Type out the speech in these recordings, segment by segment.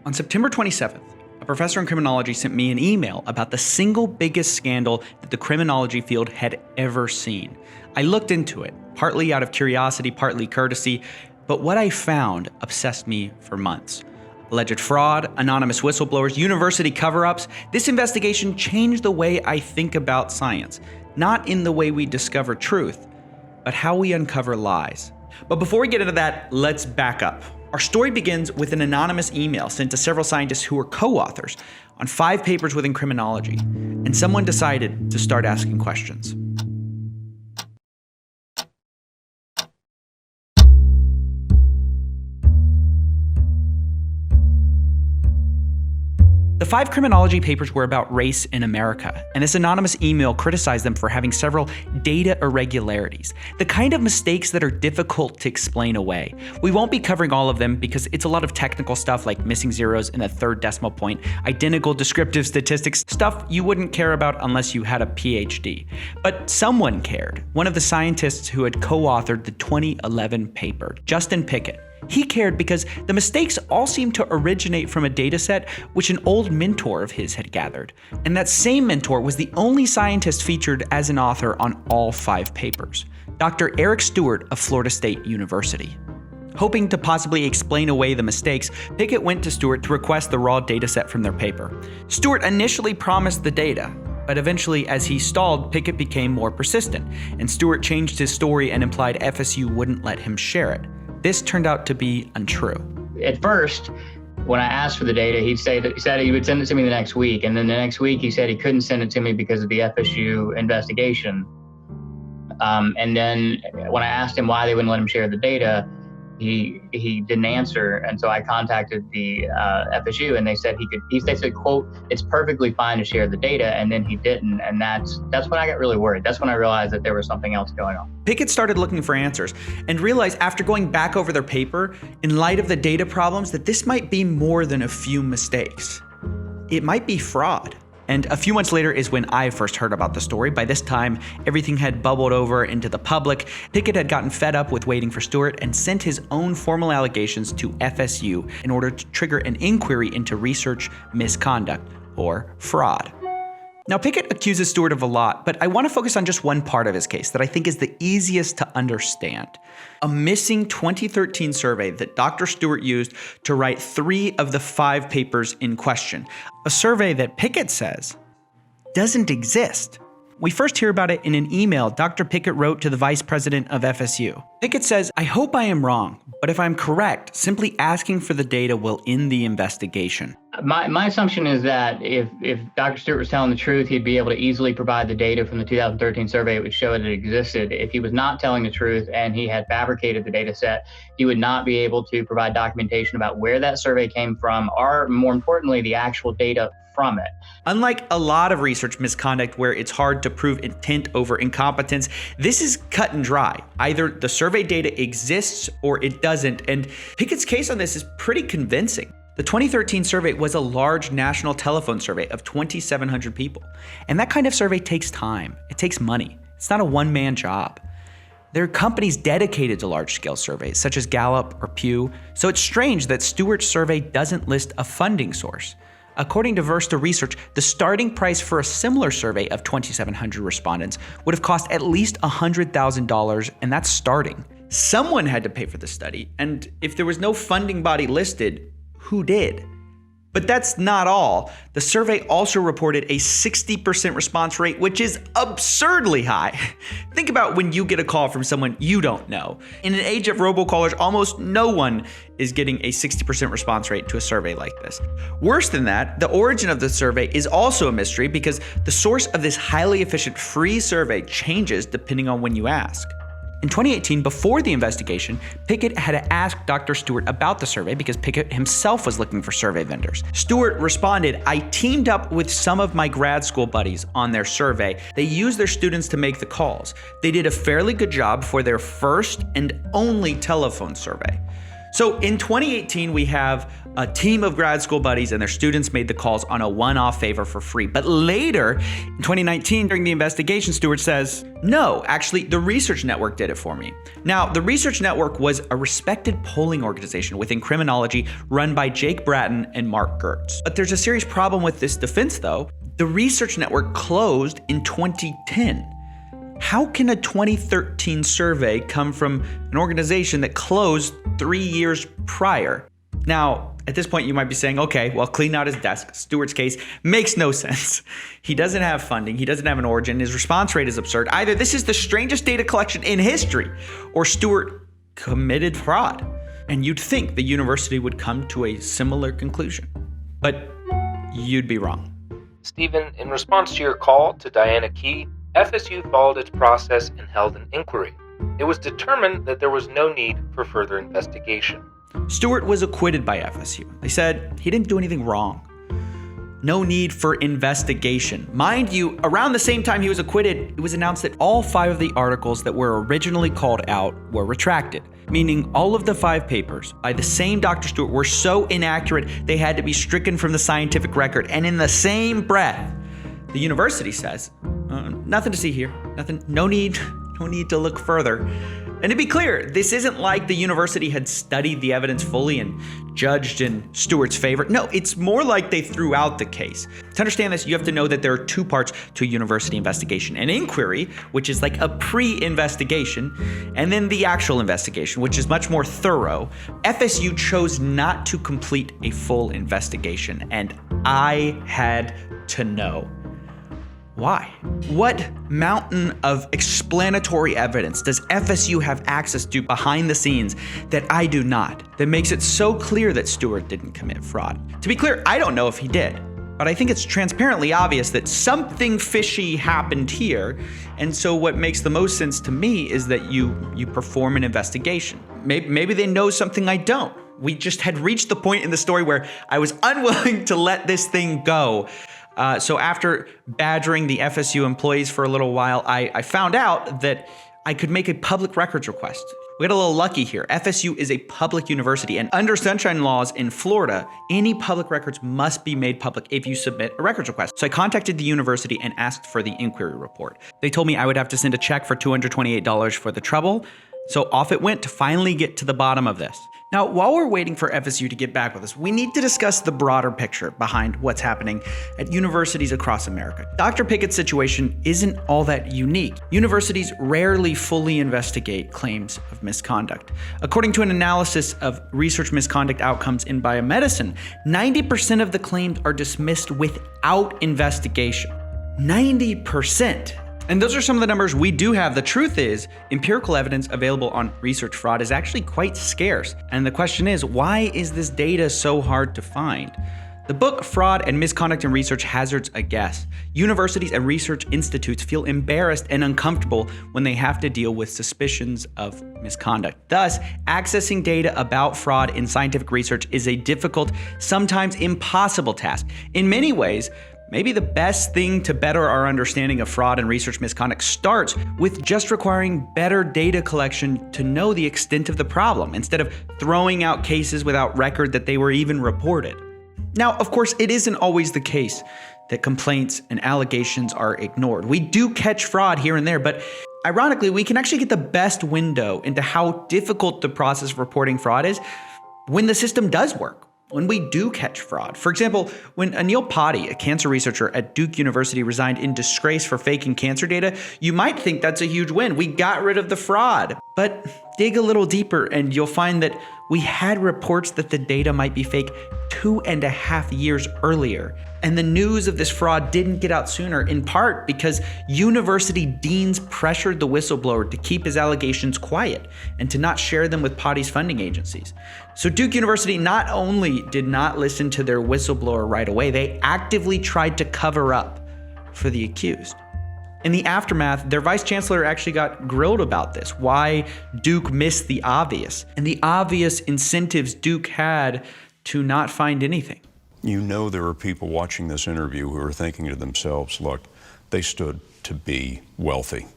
On September 27th, a professor in criminology sent me an email about the single biggest scandal that the criminology field had ever seen. I looked into it, partly out of curiosity, partly courtesy, but what I found obsessed me for months. Alleged fraud, anonymous whistleblowers, university cover-ups. This investigation changed the way I think about science, not in the way we discover truth, but how we uncover lies. But before we get into that, let's back up. Our story begins with an anonymous email sent to several scientists who were co-authors on 5 papers within criminology, and someone decided to start asking questions. The 5 criminology papers were about race in America, and this anonymous email criticized them for having several data irregularities, the kind of mistakes that are difficult to explain away. We won't be covering all of them because it's a lot of technical stuff like missing zeros in the 3rd decimal point, identical descriptive statistics, stuff you wouldn't care about unless you had a PhD. But someone cared, one of the scientists who had co-authored the 2011 paper, Justin Pickett. He cared because the mistakes all seemed to originate from a dataset which an old mentor of his had gathered. And that same mentor was the only scientist featured as an author on all 5 papers, Dr. Eric Stewart of Florida State University. Hoping to possibly explain away the mistakes, Pickett went to Stewart to request the raw dataset from their paper. Stewart initially promised the data, but eventually, as he stalled, Pickett became more persistent, and Stewart changed his story and implied FSU wouldn't let him share it. This turned out to be untrue. At first, when I asked for the data, he said he would send it to me the next week. And then the next week, he said he couldn't send it to me because of the FSU investigation. And then when I asked him why they wouldn't let him share the data, he didn't answer. And so I contacted the FSU, and they said they said, quote, "It's perfectly fine to share the data," and then he didn't. And that's when I got really worried. That's when I realized that there was something else going on. Pickett started looking for answers and realized after going back over their paper, in light of the data problems, that this might be more than a few mistakes. It might be fraud. And a few months later is when I first heard about the story. By this time, everything had bubbled over into the public. Pickett had gotten fed up with waiting for Stewart and sent his own formal allegations to FSU in order to trigger an inquiry into research misconduct, or fraud. Now, Pickett accuses Stewart of a lot, but I want to focus on just one part of his case that I think is the easiest to understand. A missing 2013 survey that Dr. Stewart used to write 3 of the 5 papers in question. A survey that Pickett says doesn't exist. We first hear about it in an email Dr. Pickett wrote to the vice president of FSU. Pickett says, "I hope I am wrong, but if I'm correct, simply asking for the data will end the investigation." My assumption is that if Dr. Stewart was telling the truth, he'd be able to easily provide the data from the 2013 survey. It would show that it existed. If he was not telling the truth and he had fabricated the data set, he would not be able to provide documentation about where that survey came from, or more importantly, the actual data from it. Unlike a lot of research misconduct where it's hard to prove intent over incompetence, this is cut and dry. Either the survey data exists or it doesn't, and Pickett's case on this is pretty convincing. The 2013 survey was a large national telephone survey of 2,700 people, and that kind of survey takes time. It takes money. It's not a one-man job. There are companies dedicated to large-scale surveys, such as Gallup or Pew, so it's strange that Stewart's survey doesn't list a funding source. According to Versta Research, the starting price for a similar survey of 2,700 respondents would have cost at least $100,000, and that's starting. Someone had to pay for the study, and if there was no funding body listed, who did? But that's not all. The survey also reported a 60% response rate, which is absurdly high. Think about when you get a call from someone you don't know. In an age of robocallers, almost no one is getting a 60% response rate to a survey like this. Worse than that, the origin of the survey is also a mystery because the source of this highly efficient free survey changes depending on when you ask. In 2018, before the investigation, Pickett had asked Dr. Stewart about the survey because Pickett himself was looking for survey vendors. Stewart responded, "I teamed up with some of my grad school buddies on their survey. They used their students to make the calls. They did a fairly good job for their first and only telephone survey." So in 2018, we have a team of grad school buddies and their students made the calls on a one-off favor for free. But later, in 2019, during the investigation, Stewart says, no, actually, the Research Network did it for me. Now, the Research Network was a respected polling organization within criminology run by Jake Bratton and Mark Gertz. But there's a serious problem with this defense, though. The Research Network closed in 2010. How can a 2013 survey come from an organization that closed 3 years prior? Now, at this point, you might be saying, okay, well, clean out his desk. Stewart's case makes no sense. He doesn't have funding. He doesn't have an origin. His response rate is absurd. Either this is the strangest data collection in history, or Stewart committed fraud. And you'd think the university would come to a similar conclusion. But you'd be wrong. Stephen, in response to your call to Diana Key, FSU followed its process and held an inquiry. It was determined that there was no need for further investigation. Stewart was acquitted by FSU. They said he didn't do anything wrong. No need for investigation. Mind you, around the same time he was acquitted, it was announced that all 5 of the articles that were originally called out were retracted, meaning all of the 5 papers by the same Dr. Stewart were so inaccurate they had to be stricken from the scientific record. And in the same breath, the university says, nothing to see here, nothing, no need to look further. And to be clear, this isn't like the university had studied the evidence fully and judged in Stewart's favor. No, it's more like they threw out the case. To understand this, you have to know that there are 2 parts to a university investigation. An inquiry, which is like a pre-investigation, and then the actual investigation, which is much more thorough. FSU chose not to complete a full investigation, and I had to know. Why? What mountain of explanatory evidence does FSU have access to behind the scenes that I do not, that makes it so clear that Stewart didn't commit fraud? To be clear, I don't know if he did, but I think it's transparently obvious that something fishy happened here. And so what makes the most sense to me is that you perform an investigation. Maybe they know something I don't. We just had reached the point in the story where I was unwilling to let this thing go. So after badgering the FSU employees for a little while, I found out that I could make a public records request. We got a little lucky here. FSU is a public university, and under sunshine laws in Florida, any public records must be made public if you submit a records request. So I contacted the university and asked for the inquiry report. They told me I would have to send a check for $228 for the trouble. So off it went to finally get to the bottom of this. Now, while we're waiting for FSU to get back with us, we need to discuss the broader picture behind what's happening at universities across America. Dr. Pickett's situation isn't all that unique. Universities rarely fully investigate claims of misconduct. According to an analysis of research misconduct outcomes in biomedicine, 90% of the claims are dismissed without investigation. 90%. And those are some of the numbers we do have. The truth is, empirical evidence available on research fraud is actually quite scarce. And the question is, why is this data so hard to find? The book Fraud and Misconduct in Research hazards a guess. Universities and research institutes feel embarrassed and uncomfortable when they have to deal with suspicions of misconduct. Thus, accessing data about fraud in scientific research is a difficult, sometimes impossible task. In many ways, maybe the best thing to better our understanding of fraud and research misconduct starts with just requiring better data collection to know the extent of the problem, instead of throwing out cases without record that they were even reported. Now, of course, it isn't always the case that complaints and allegations are ignored. We do catch fraud here and there, but ironically, we can actually get the best window into how difficult the process of reporting fraud is when the system does work. When we do catch fraud. For example, when Anil Patti, a cancer researcher at Duke University, resigned in disgrace for faking cancer data, you might think that's a huge win. We got rid of the fraud. But dig a little deeper and you'll find that we had reports that the data might be fake 2.5 years earlier. And the news of this fraud didn't get out sooner, in part because university deans pressured the whistleblower to keep his allegations quiet and to not share them with Patti's funding agencies. So Duke University not only did not listen to their whistleblower right away, they actively tried to cover up for the accused. In the aftermath, their vice chancellor actually got grilled about this, why Duke missed the obvious, and the obvious incentives Duke had to not find anything. You know there are people watching this interview who are thinking to themselves, look, they stood to be wealthy.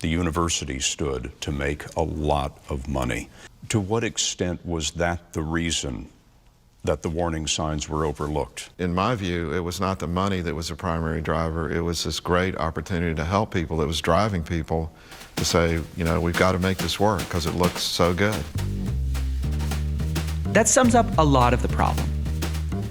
the university stood to make a lot of money. To what extent was that the reason that the warning signs were overlooked? In my view, it was not the money that was the primary driver. It was this great opportunity to help people that was driving people to say, you know, we've got to make this work because it looks so good. That sums up a lot of the problem.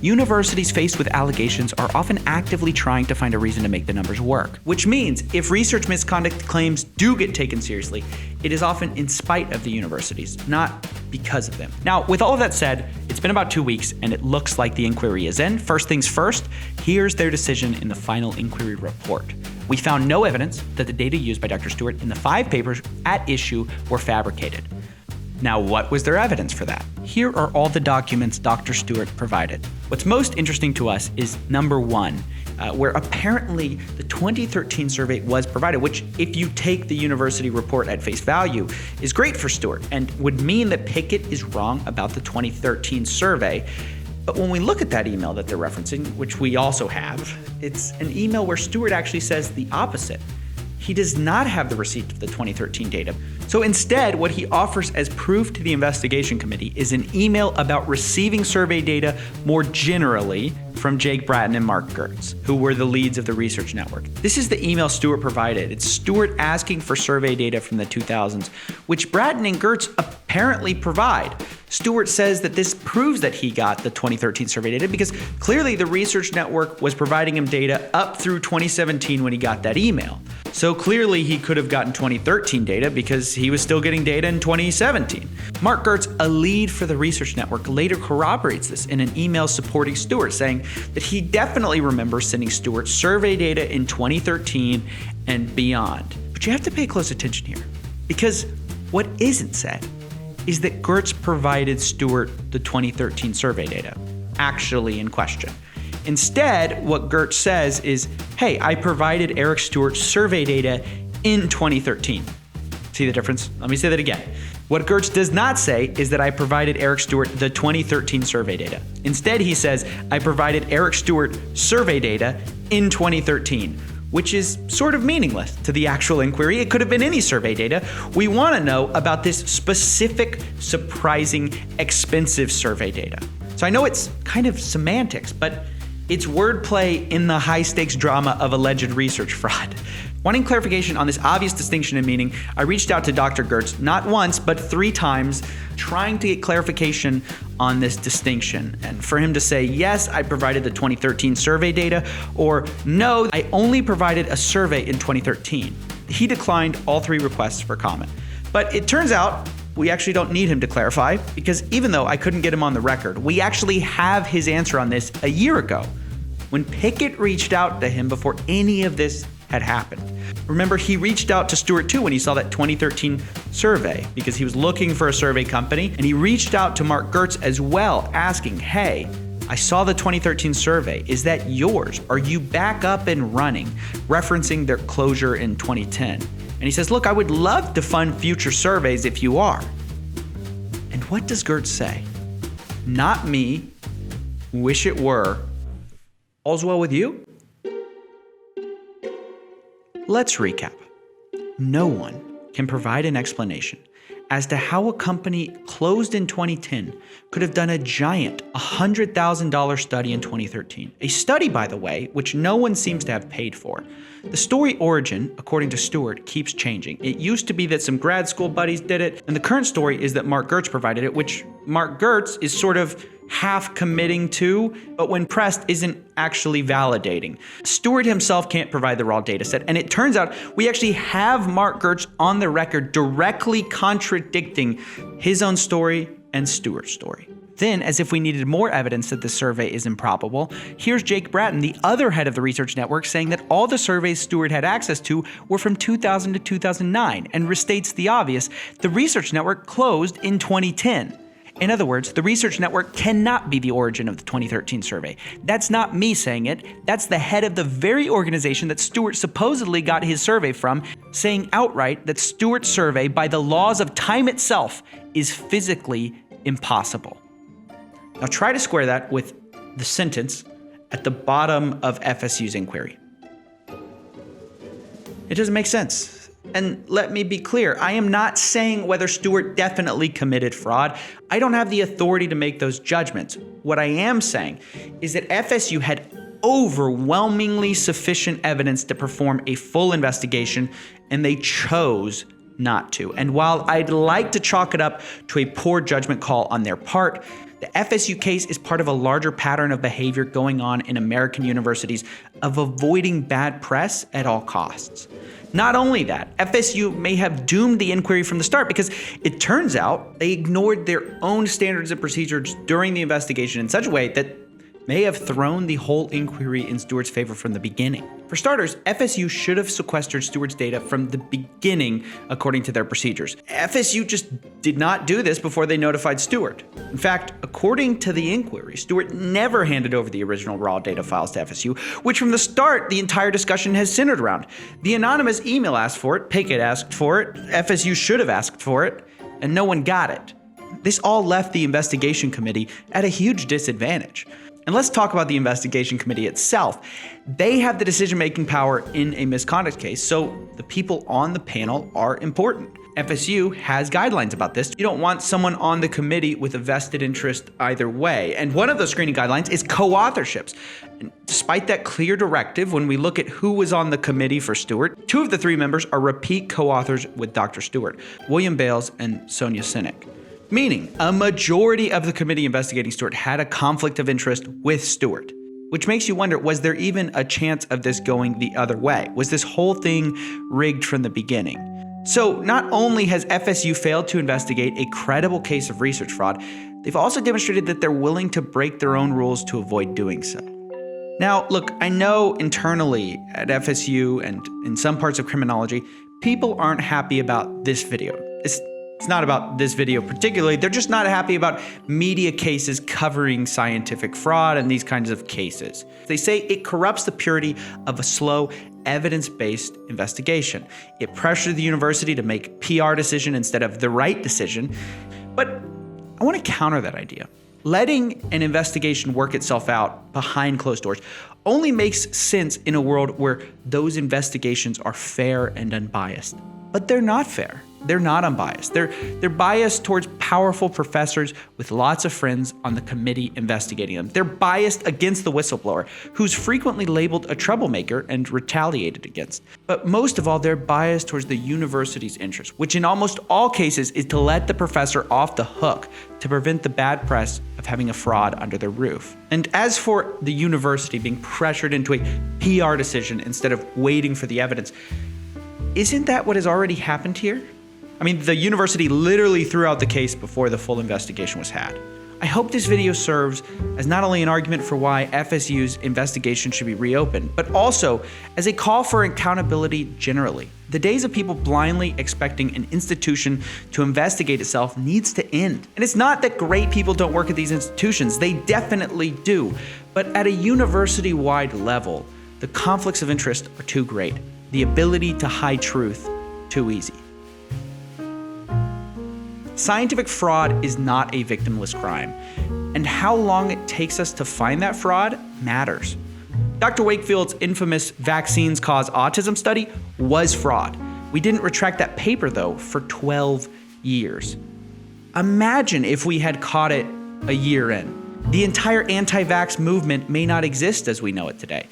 Universities faced with allegations are often actively trying to find a reason to make the numbers work, which means if research misconduct claims do get taken seriously, it is often in spite of the universities, not because of them. Now, with all of that said, it's been about 2 weeks and it looks like the inquiry is in. First things first, here's their decision in the final inquiry report. We found no evidence that the data used by Dr. Stewart in the 5 papers at issue were fabricated. Now, what was their evidence for that? Here are all the documents Dr. Stewart provided. What's most interesting to us is number 1, where apparently the 2013 survey was provided, which, if you take the university report at face value, is great for Stewart and would mean that Pickett is wrong about the 2013 survey. But when we look at that email that they're referencing, which we also have, it's an email where Stewart actually says the opposite. He does not have the receipt of the 2013 data. So instead, what he offers as proof to the investigation committee is an email about receiving survey data more generally from Jake Bratton and Mark Gertz, who were the leads of the research network. This is the email Stewart provided. It's Stewart asking for survey data from the 2000s, which Bratton and Gertz apparently provide. Stewart says that this proves that he got the 2013 survey data because clearly the research network was providing him data up through 2017 when he got that email. So clearly he could have gotten 2013 data because he was still getting data in 2017. Mark Gertz, a lead for the research network, later corroborates this in an email supporting Stewart, saying that he definitely remembers sending Stewart survey data in 2013 and beyond. But you have to pay close attention here, because what isn't said is that Gertz provided Stewart the 2013 survey data, actually in question. Instead, what Gertz says is, hey, I provided Eric Stewart survey data in 2013. See the difference? Let me say that again. What Gertz does not say is that I provided Eric Stewart the 2013 survey data. Instead, he says, I provided Eric Stewart survey data in 2013, which is sort of meaningless to the actual inquiry. It could have been any survey data. We want to know about this specific, surprising, expensive survey data. So I know it's kind of semantics, but it's wordplay in the high-stakes drama of alleged research fraud. Wanting clarification on this obvious distinction in meaning, I reached out to Dr. Gertz not once, but 3 times, trying to get clarification on this distinction. And for him to say, yes, I provided the 2013 survey data, or no, I only provided a survey in 2013. He declined all 3 requests for comment. But it turns out we actually don't need him to clarify, because even though I couldn't get him on the record, we actually have his answer on this a year ago, when Pickett reached out to him before any of this had happened. Remember, he reached out to Stewart too when he saw that 2013 survey, because he was looking for a survey company, and he reached out to Mark Gertz as well, asking, hey, I saw the 2013 survey. Is that yours? Are you back up and running? Referencing their closure in 2010. And he says, look, I would love to fund future surveys if you are. And what does Gertz say? Not me. Wish it were. All's well with you? Let's recap. No one can provide an explanation as to how a company closed in 2010 could have done a giant $100,000 study in 2013. A study, by the way, which no one seems to have paid for. The story origin, according to Stewart, keeps changing. It used to be that some grad school buddies did it, and the current story is that Mark Gertz provided it, which Mark Gertz is sort of half committing to, but when pressed isn't actually validating. Stewart himself can't provide the raw data set, and it turns out we actually have Mark Gertz on the record directly contradicting his own story and Stewart's story. Then, as if we needed more evidence that the survey is improbable, here's Jake Bratton, the other head of the research network, saying that all the surveys Stewart had access to were from 2000 to 2009, and restates the obvious: the research network closed in 2010. In other words, the research network cannot be the origin of the 2013 survey. That's not me saying it. That's the head of the very organization that Stewart supposedly got his survey from, saying outright that Stewart's survey, by the laws of time itself, is physically impossible. Now try to square that with the sentence at the bottom of FSU's inquiry. It doesn't make sense. And let me be clear, I am not saying whether Stewart definitely committed fraud. I don't have the authority to make those judgments. What I am saying is that FSU had overwhelmingly sufficient evidence to perform a full investigation, and they chose not to. And while I'd like to chalk it up to a poor judgment call on their part, the FSU case is part of a larger pattern of behavior going on in American universities of avoiding bad press at all costs. Not only that, FSU may have doomed the inquiry from the start because it turns out they ignored their own standards and procedures during the investigation in such a way that may have thrown the whole inquiry in Stewart's favor from the beginning. For starters, FSU should have sequestered Stewart's data from the beginning according to their procedures. FSU just did not do this before they notified Stewart. In fact, according to the inquiry, Stewart never handed over the original raw data files to FSU, which from the start, the entire discussion has centered around. The anonymous email asked for it, Pickett asked for it, FSU should have asked for it, and no one got it. This all left the investigation committee at a huge disadvantage. And let's talk about the investigation committee itself. They have the decision-making power in a misconduct case, so the people on the panel are important. FSU has guidelines about this. You don't want someone on the committee with a vested interest either way. And one of those screening guidelines is co-authorships. And despite that clear directive, when we look at who was on the committee for Stewart, 2 of the 3 members are repeat co-authors with Dr. Stewart, William Bales and Sonia Sinek. Meaning, a majority of the committee investigating Stewart had a conflict of interest with Stewart. Which makes you wonder, was there even a chance of this going the other way? Was this whole thing rigged from the beginning? So not only has FSU failed to investigate a credible case of research fraud, they've also demonstrated that they're willing to break their own rules to avoid doing so. Now, look, I know internally at FSU and in some parts of criminology, people aren't happy about this video. It's not about this video particularly, they're just not happy about media cases covering scientific fraud and these kinds of cases. They say it corrupts the purity of a slow, evidence-based investigation. It pressures the university to make a PR decision instead of the right decision. But I want to counter that idea. Letting an investigation work itself out behind closed doors only makes sense in a world where those investigations are fair and unbiased. But they're not fair. They're not unbiased. They're biased towards powerful professors with lots of friends on the committee investigating them. They're biased against the whistleblower, who's frequently labeled a troublemaker and retaliated against. But most of all, they're biased towards the university's interest, which in almost all cases is to let the professor off the hook to prevent the bad press of having a fraud under their roof. And as for the university being pressured into a PR decision instead of waiting for the evidence, isn't that what has already happened here? I mean, the university literally threw out the case before the full investigation was had. I hope this video serves as not only an argument for why FSU's investigation should be reopened, but also as a call for accountability generally. The days of people blindly expecting an institution to investigate itself needs to end. And it's not that great people don't work at these institutions, they definitely do. But at a university-wide level, the conflicts of interest are too great. The ability to hide truth, too easy. Scientific fraud is not a victimless crime, and how long it takes us to find that fraud matters. Dr. Wakefield's infamous vaccines cause autism study was fraud. We didn't retract that paper, though, for 12 years. Imagine if we had caught it a year in. The entire anti-vax movement may not exist as we know it today.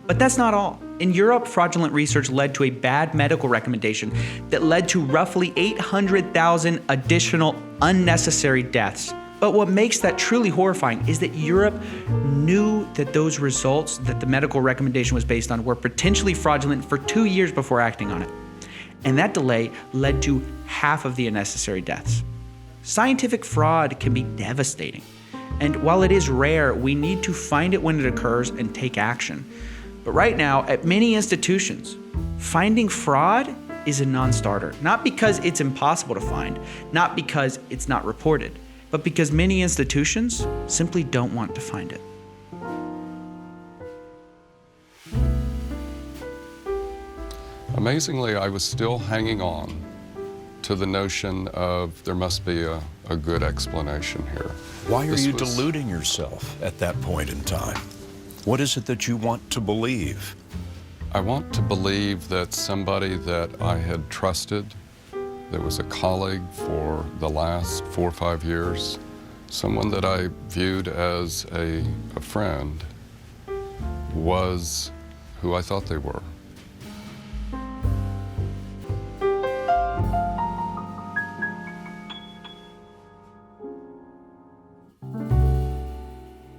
But that's not all. In Europe, fraudulent research led to a bad medical recommendation that led to roughly 800,000 additional unnecessary deaths. But what makes that truly horrifying is that Europe knew that those results that the medical recommendation was based on were potentially fraudulent for 2 years before acting on it. And that delay led to half of the unnecessary deaths. Scientific fraud can be devastating. And while it is rare, we need to find it when it occurs and take action. But right now, at many institutions, finding fraud is a non-starter. Not because it's impossible to find, not because it's not reported, but because many institutions simply don't want to find it. Amazingly, I was still hanging on to the notion of there must be a good explanation here. Why are you deluding yourself at that point in time? What is it that you want to believe? I want to believe that somebody that I had trusted, that was a colleague for the last 4 or 5 years, someone that I viewed as a friend, was who I thought they were.